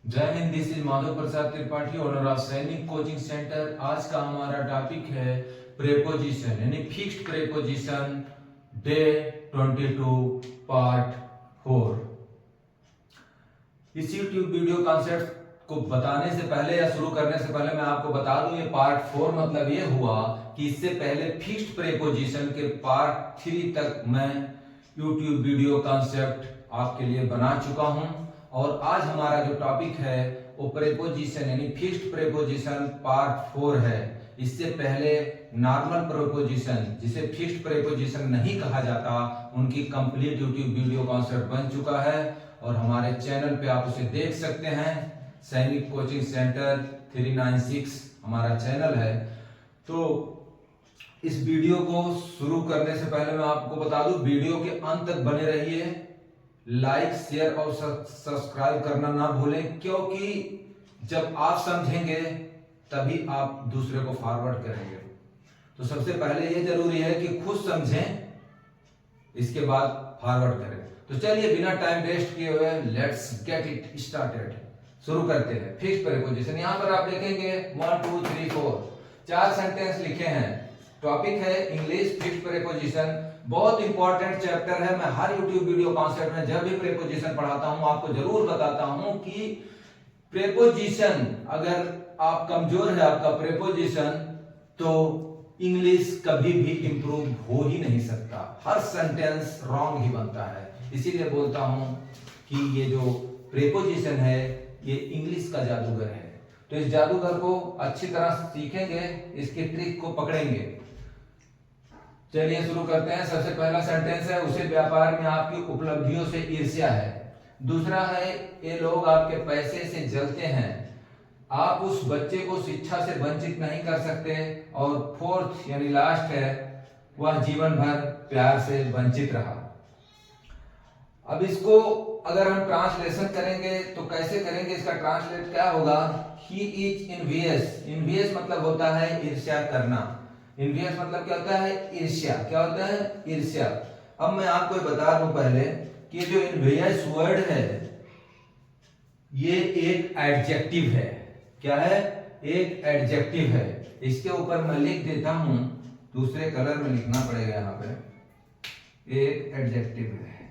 जय Hind. This is Madhav Prasad Tripathi, owner of सैनिक coaching centre. आज का हमारा टॉपिक है प्रेपोजिशन यानी फिक्स्ड प्रेपोजिशन, डे 22 पार्ट 4। इस यूट्यूब वीडियो कॉन्सेप्ट को बताने से पहले या शुरू करने से पहले मैं आपको बता दूं, ये पार्ट 4 मतलब ये हुआ कि इससे पहले फिक्स्ड प्रेपोजिशन के पार्ट 3 तक मैं यूट्यूब वीडियो कॉन्सेप्ट आपके लिए बना चुका हूं। और आज हमारा जो टॉपिक है वो प्रेपोजिशन यानी फिक्स्ड प्रेपोजिशन पार्ट 4 है। इससे पहले नॉर्मल प्रेपोजिशन, जिसे फिक्स्ड प्रेपोजिशन नहीं कहा जाता, उनकी कंप्लीट यूट्यूब वीडियो कॉन्सेप्ट बन चुका है और हमारे चैनल पे आप उसे देख सकते हैं। सैनिक कोचिंग सेंटर 396 हमारा चैनल है। तो इस वीडियो को शुरू करने से पहले मैं आपको बता दूं, वीडियो के अंत तक बने रहिए। लाइक, शेयर और सब्सक्राइब करना ना भूलें, क्योंकि जब आप समझेंगे तभी आप दूसरे को फॉरवर्ड करेंगे। तो सबसे पहले ये जरूरी है कि खुद समझें, इसके बाद फॉरवर्ड करें। तो चलिए बिना टाइम वेस्ट किए हुए लेट्स गेट इट स्टार्टेड, शुरू करते हैं। फिक्स्ड प्रीपोजिशन, यहां पर आप देखेंगे 1 2 3 4 4 सेंटेंस लिखे हैं। टॉपिक है इंग्लिश फिक्स्ड प्रीपोजिशन। बहुत इंपॉर्टेंट चैप्टर है। मैं हर यूट्यूब वीडियो कॉन्सेप्ट में जब भी प्रीपोजिशन पढ़ाता हूं आपको जरूर बताता हूं कि प्रीपोजिशन, अगर आप कमजोर है आपका प्रीपोजिशन, तो इंग्लिश कभी भी इंप्रूव हो ही नहीं सकता। हर सेंटेंस रॉन्ग ही बनता है। इसीलिए बोलता हूं कि ये जो प्रीपोजिशन है ये इंग्लिश का जादूगर है। तो इस जादूगर को अच्छी तरह सीखेंगे, इसके ट्रिक को पकड़ेंगे। चलिए शुरू करते हैं। सबसे पहला सेंटेंस है, उसे व्यापार में आपकी उपलब्धियों से ईर्ष्या है। दूसरा है, ये लोग आपके पैसे से जलते हैं। आप उस बच्चे को शिक्षा से वंचित नहीं कर सकते। और फोर्थ यानी लास्ट है, वह जीवन भर प्यार से वंचित रहा। अब इसको अगर हम ट्रांसलेशन करेंगे तो कैसे करेंगे, इसका ट्रांसलेट क्या होगा? He is इनवियस। इनवियस मतलब होता है ईर्ष्या करना। इनवियस मतलब क्या होता है? ईर्ष्या। क्या होता है? ईर्ष्या। अब मैं आपको बता दूं पहले कि जो इनवियस वर्ड है ये एक एडजेक्टिव है। क्या है? एक एडजेक्टिव है। इसके ऊपर मैं लिख देता हूं, दूसरे कलर में लिखना पड़ेगा। यहां पे एक एडजेक्टिव है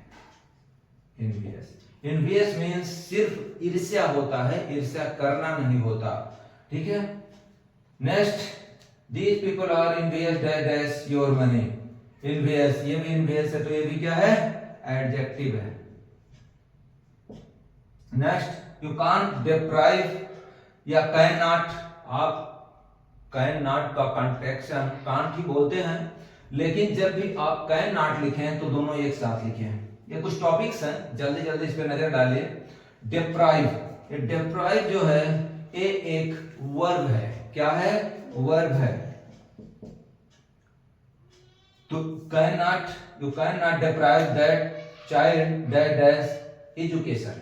इनवियस। इनवियस मीन्स सिर्फ ईर्ष्या होता है, ईर्ष्या करना नहीं होता। ठीक है। Next, these people are envious that your money। envious, ये भी envious है, तो ये भी क्या है? एडजेक्टिव है। नेक्स्ट, you can't deprive या कैन नॉट। आप कैन नॉट का कॉन्ट्रैक्शन कांट ही बोलते हैं, लेकिन जब भी आप कैन नॉट लिखें तो दोनों एक साथ लिखें। ये कुछ टॉपिक्स हैं, जल्दी जल्दी इस पे नजर डालिए। डिप्राइव, ये डिप्राइव जो है ये एक वर्ब है। क्या है? वर्ब है। तो can not, you can not deprive that child that education.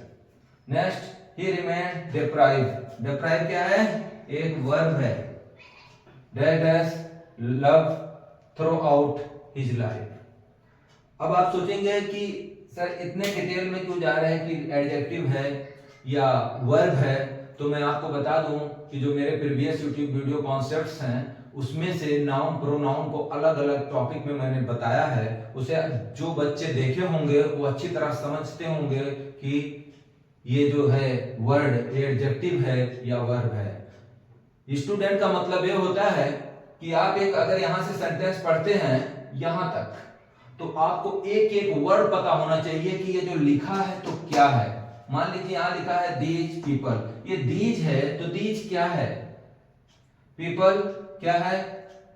Next, he remain deprive. Deprive क्या है? एक वर्ब है। That love through out his life. अब आप सोचेंगे कि सर इतने डिटेल में क्यों जा रहे हैं कि एडजेक्टिव है या वर्ब है। तो मैं आपको बता दूं कि जो मेरे प्रीवियस यूट्यूब वीडियो कॉन्सेप्ट्स हैं उसमें से नाउन प्रोनाउन को अलग अलग टॉपिक में मैंने बताया है। उसे जो बच्चे देखे होंगे वो अच्छी तरह समझते होंगे कि ये जो है वर्ड एडजेक्टिव है या वर्ब है। स्टूडेंट का मतलब ये होता है कि आप एक अगर यहां से सेंटेंस पढ़ते हैं यहां तक, तो आपको एक एक वर्ड पता होना चाहिए कि ये जो लिखा है तो क्या है। मान लीजिए यहां लिखा है दीज पीपल, ये दीज है तो दीज क्या है? पीपल क्या है?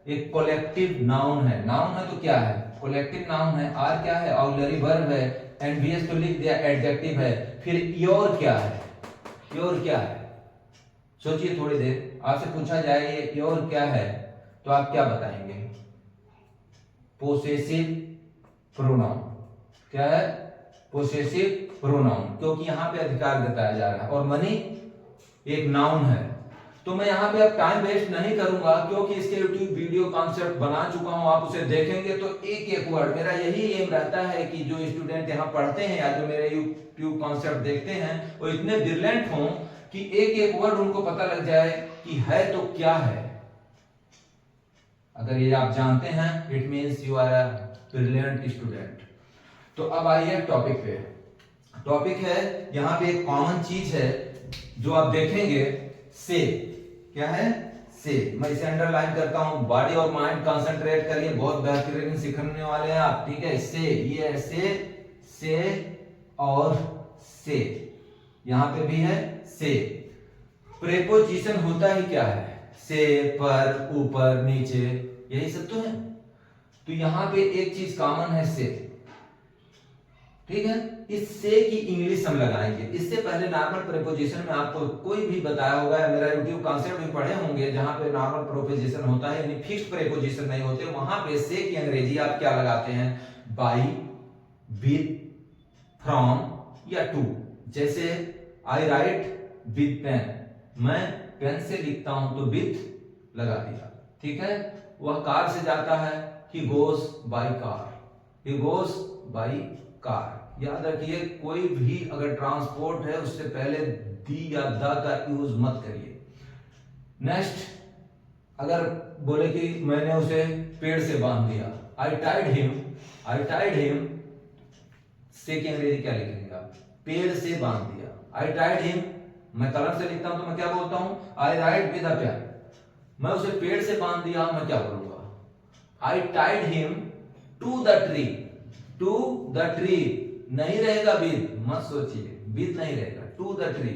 एक कोलेक्टिव नाउन है। नाउन है तो क्या है? कोलेक्टिव नाउन है। आर क्या है? ऑक्सिलरी वर्ब है। एनवीएस तो लिख दिया, एडजेक्टिव है। फिर योर क्या है? योर क्या है? सोचिए थोड़ी देर, आपसे पूछा जाए ये योर क्या है तो आप क्या बताएंगे? Possessive pronoun. क्या है? पोसेसिव प्रोनाउन, क्योंकि यहां पे अधिकार जताया जा रहा है। और मनी एक नाउन है। तो मैं यहां पे अब टाइम वेस्ट नहीं करूंगा, क्योंकि इसके यूट्यूब वीडियो कॉन्सेप्ट बना चुका हूं। आप उसे देखेंगे तो एक एक वर्ड, मेरा यही एम रहता है कि जो स्टूडेंट यहां पढ़ते हैं या जो मेरे यूट्यूब कॉन्सेप्ट देखते हैं वो इतने ब्रिलियंट हों कि एक एक वर्ड उनको पता लग जाए कि है तो क्या है। अगर ये आप जानते हैं, it means you are a brilliant student. तो अब आइए टॉपिक पे। टॉपिक है, यहां पे एक कॉमन चीज है जो आप देखेंगे, से। क्या है? से। मैं इसे अंडरलाइन करता हूं। बॉडी और माइंड कंसंट्रेट करिए, बहुत बेहतरीन सीखने वाले हैं आप, ठीक है। से, ये से और से, यहां पे भी है से। प्रेपोजिशन होता ही क्या है? से, पर, ऊपर, नीचे, यही सब तो है। तो यहां पे एक चीज कॉमन है, से, ठीक है। इस से की इंग्लिश हम लगाएंगे। इससे पहले नॉर्मल प्रेपोजिशन में आपको कोई भी बताया होगा, या मेरा यूट्यूब कॉन्सेप्ट भी पढ़े होंगे, जहां पे नॉर्मल प्रेपोजिशन होता है, यानी फिक्स्ड प्रेपोजिशन नहीं होते, वहां पे से की अंग्रेजी आप क्या लगाते हैं? बाय, विद, फ्रॉम या टू। जैसे आई राइट विद पेन, मैं पेन से लिखता हूं तो विद लगा दिया, ठीक है। वह कार से जाता है, he goes by car, he goes by car. याद रखिए, कोई भी अगर ट्रांसपोर्ट है उससे पहले दी या द का यूज मत करिए। नेक्स्ट, अगर बोले कि मैंने उसे पेड़ से बांध दिया, आई टाइड हिम, आई टाइड हिम, से की अंग्रेजी क्या लिखेंगे आप? पेड़ से बांध दिया। आई टाइड हिम, मैं कलम से लिखता हूं तो मैं क्या बोलता हूं? I write with a pen. मैं उसे पेड़ से बांध दिया, मैं क्या बोलूंगा? I tied him to the tree, to the tree नहीं रहेगा विद, मत सोचिए, विद नहीं रहेगा, टू द ट्री,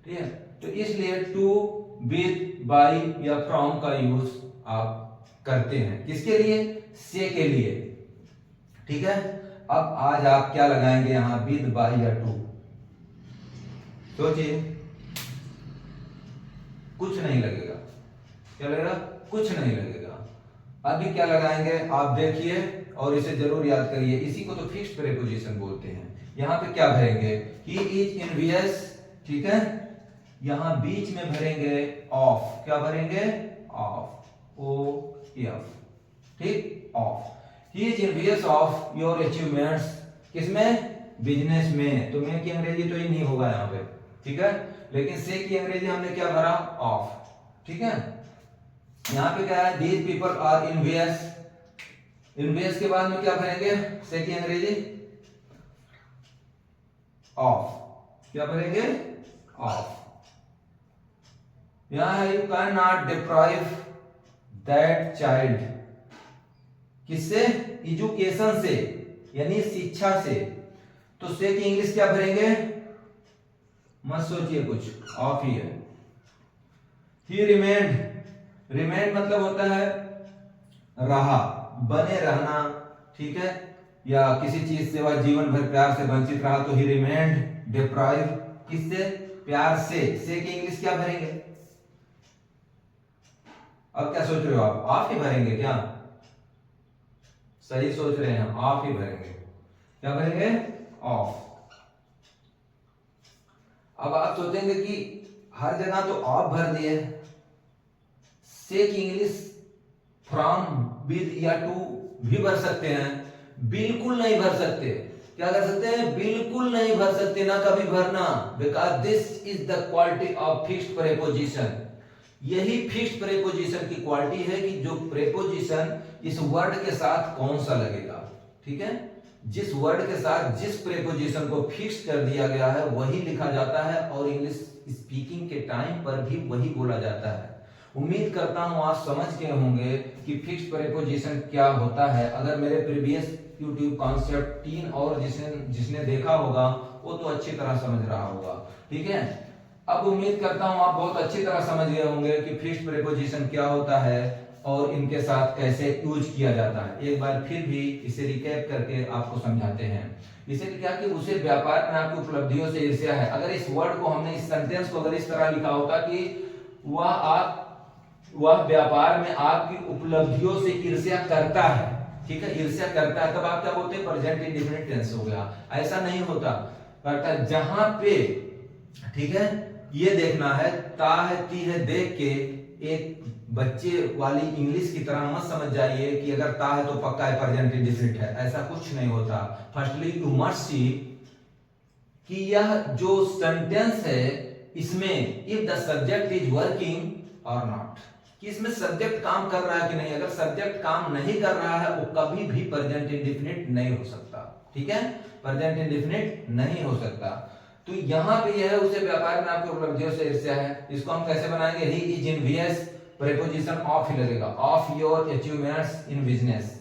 ठीक है। तो इसलिए टू, विद, बाय या फ्रॉम का यूज आप करते हैं, किसके लिए? से के लिए, ठीक है। अब आज आप क्या लगाएंगे यहां? विद, बाय या टू? सोचिए। कुछ नहीं लगेगा। क्या लगेगा? कुछ नहीं लगेगा। अभी क्या लगाएंगे आप देखिए, और इसे जरूर याद करिए। इसी को तो फिक्स्ड प्रेपोजिशन बोलते हैं। यहां पे क्या भरेंगे? ही इज एनवियस, ठीक है। यहां बीच में भरेंगे ऑफ। क्या भरेंगे? ऑफ, ओ एफ, ठीक, of. He is envious of your achievements, किसमें? बिजनेस में। तो मैं की अंग्रेजी तो ही नहीं होगा यहां पे, ठीक है। लेकिन से की अंग्रेजी हमने क्या भरा? ऑफ, ठीक है। यहां पे क्या है? These people are envious. Envious के बाद में क्या भरेंगे? से की अंग्रेजी ऑफ। क्या भरेंगे? ऑफ। यहां है, you can not deprive that child, किससे? एजुकेशन से, यानी शिक्षा से। तो से की इंग्लिश क्या भरेंगे? मत सोचिए कुछ, ऑफ ही है। ही रिमेंड, रिमेंड मतलब होता है रहा, बने रहना, ठीक है। या किसी चीज से वह जीवन भर प्यार से वंचित रहा, तो ही रिमेंड डिप्राइव, किससे? प्यार से। से की इंग्लिश क्या भरेंगे? अब क्या सोच रहे हो आप? ऑफ ही भरेंगे क्या? सही सोच रहे हैं, ऑफ ही भरेंगे। क्या भरेंगे? ऑफ। अब आप सोचेंगे कि हर जगह तो ऑफ भर दिए, से की इंग्लिश फ्रॉम, विद या टू भी भर सकते हैं। बिल्कुल नहीं भर सकते। क्या कर सकते हैं? बिल्कुल नहीं भर सकते, ना कभी भरना, because this is the quality of fixed preposition. यही फिक्स्ड प्रेपोजिशन की क्वालिटी है कि जो प्रेपोजिशन इस वर्ड के साथ कौन सा लगेगा, ठीक है। जिस वर्ड के साथ जिस प्रेपोजिशन को फिक्स कर दिया गया है वही लिखा जाता है, और इंग्लिश स्पीकिंग के टाइम पर भी वही बोला जाता है। उम्मीद करता हूं आप समझ गए होंगे कि फिक्स्ड प्रेपोजिशन क्या होता है। अगर मेरे प्रीवियस यूट्यूब कॉन्सेप्ट 3 और जिसने देखा होगा वो तो अच्छी तरह समझ रहा होगा, ठीक है। अब उम्मीद करता हूं आप बहुत अच्छी तरह समझ गए होंगे कि फिक्स्ड प्रेपोजिशन क्या होता है और इनके साथ कैसे यूज किया जाता है। एक बार फिर भी इसे रिकैप करके आपको समझाते हैं। इसे क्या कि उसे व्यापार में आपकी उपलब्धियों से ईर्ष्या है। अगर इस वर्ड को हमने, इस सेंटेंस को अगर इस तरह लिखा होता कि वह व्यापार में आपकी उपलब्धियों से ईर्ष्या करता है, ठीक है, ईर्ष्या करता है, तब आप क्या बोलते हैं? प्रेजेंट इंडेफिनिट टेंस हो गया। ऐसा नहीं होता, करता जहां पे, ठीक है, ये देखना है, ता है, ती है, देख के एक बच्चे वाली इंग्लिश की तरह मत समझ जाइए कि अगर ता है तो पक्का है प्रेजेंट इंडेफिनिट है, ऐसा कुछ नहीं होता। फर्स्टली यू मस्ट सी कि यह जो सेंटेंस है इसमें if the subject is working और नॉट, कि इसमें सब्जेक्ट काम कर रहा है कि नहीं। अगर सब्जेक्ट काम नहीं कर रहा है वो कभी भी प्रेजेंट इंडेफिनिट नहीं हो सकता। ठीक है, प्रेजेंट इंडेफिनिट नहीं हो सकता। तो यहाँ पे यह है उसे व्यापार में आपके उपलब्धियों से ईर्ष्या है। इसको हम कैसे बनाएंगे, he is envious, preposition of ही लगेगा, of your achievements in business.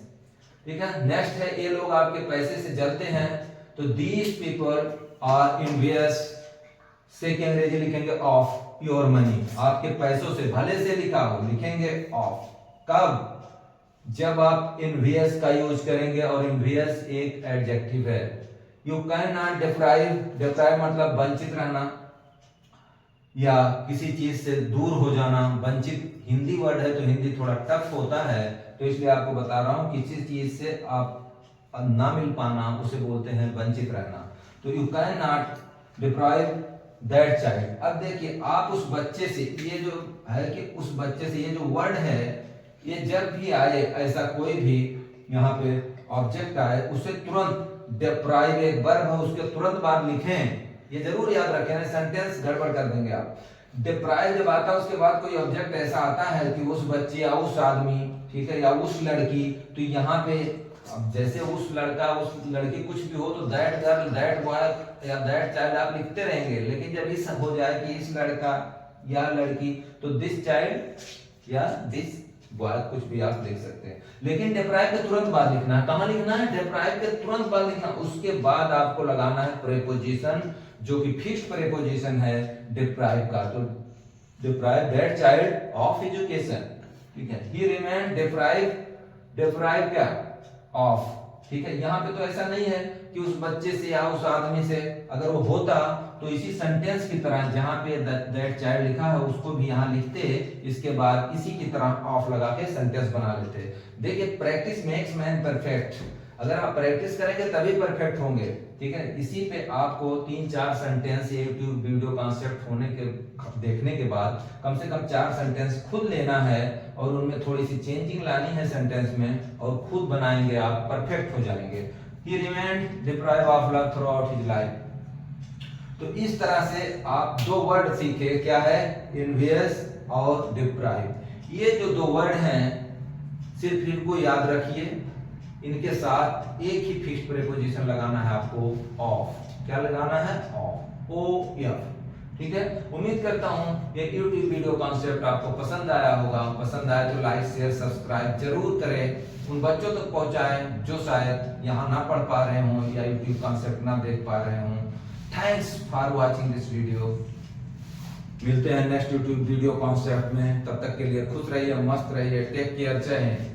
ठीक है, नेक्स्ट है ये लोग आपके पैसे से जलते हैं, तो दीज पीपल आर एनवियस से के अंग्रेजी लिखेंगे ऑफ योर मनी, आपके पैसों से, भले से लिखा हो लिखेंगे ऑफ। कब, जब आप एनवियस का यूज करेंगे, और एनवियस एक एडजेक्टिव है। You can not deprive, deprive मतलब वंचित रहना या किसी चीज से दूर हो जाना, वंचित हिंदी वर्ड है तो हिंदी थोड़ा टफ होता है, तो इसलिए आपको बता रहा हूं किसी चीज से आप ना मिल पाना उसे बोलते हैं वंचित रहना। तो you can not deprive that child. अब देखिए आप उस बच्चे से, ये जो है कि उस बच्चे से, ये जो वर्ड है ये जब भी आए, ऐसा कोई भी यहाँ पे ऑब्जेक्ट आए, उसे तुरंत डिप्राइव एक वर्ब है उसके तुरंत बाद लिखें। ये जरूर याद रखें, सेंटेंस गड़बड़ कर देंगे आप। डिप्राइव जब आता है उसके बाद कोई ऑब्जेक्ट ऐसा आता है कि उस बच्चे या उस आदमी, ठीक है, या उस लड़की, तो यहाँ पे अब जैसे उस लड़का उस लड़की कुछ भी हो तो दैट गर्ल, दैट बॉय या दैट चाइल्ड आप लिखते रहेंगे, लेकिन जब इस हो जाए कि इस लड़का या लड़की, तो दिस चाइल्ड या दिस बॉय कुछ भी आप लिख सकते हैं। लेकिन डिप्राइव के तुरंत बाद लिखना है। कहां लिखना है, डिप्राइव के तुरंत बाद लिखना। उसके बाद आपको लगाना है प्रीपोजिशन, जो कि फिक्स्ड प्रीपोजिशन है डिप्राइव का। तो deprive that child of education, ठीक है, ही रिमेन डिप्राइव, डिप्राइव क्या, ऑफ। ठीक है, यहाँ पे तो ऐसा नहीं है कि उस बच्चे से या उस आदमी से, अगर वो होता तो इसी सेंटेंस की तरह जहां पे दैट चाइल्ड लिखा है उसको भी यहाँ लिखते, इसके बाद इसी की तरह ऑफ लगा के सेंटेंस बना लेते। देखिए प्रैक्टिस मेक्स मैन परफेक्ट, अगर आप प्रैक्टिस करेंगे तभी परफेक्ट होंगे। ठीक है, इसी पे आपको 3-4 सेंटेंस यूट्यूब वीडियो कॉन्सेप्ट होने के देखने के बाद कम से कम 4 सेंटेंस खुद लेना है और उनमें थोड़ी सी चेंजिंग लानी है सेंटेंस में, और खुद बनाएंगे आप, परफेक्ट हो जाएंगे। He remained deprived of love throughout his life। तो इस तरह से आप 2 वर्ड सीखे, क्या है, envious और deprive। ये जो 2 वर्ड हैं सिर्फ इनको याद रखिए, इनके साथ एक ही फिक्स्ड प्रीपोजिशन लगाना है आपको, ऑफ। क्या लगाना है, ऑफ, ओ एफ। ठीक है, उम्मीद करता हूं ये यूट्यूब वीडियो कॉन्सेप्ट आपको पसंद आया होगा। पसंद आया तो लाइक शेयर सब्सक्राइब जरूर करें, उन बच्चों तक पहुंचाएं जो शायद यहाँ ना पढ़ पा रहे हों या यूट्यूब कॉन्सेप्ट ना देख पा रहे हों। Thanks for watching this video. मिलते हैं नेक्स्ट यूट्यूब वीडियो कॉन्सेप्ट में, तब तक के लिए खुश रहिए, मस्त रहिए, टेक केयर, जय हिंद।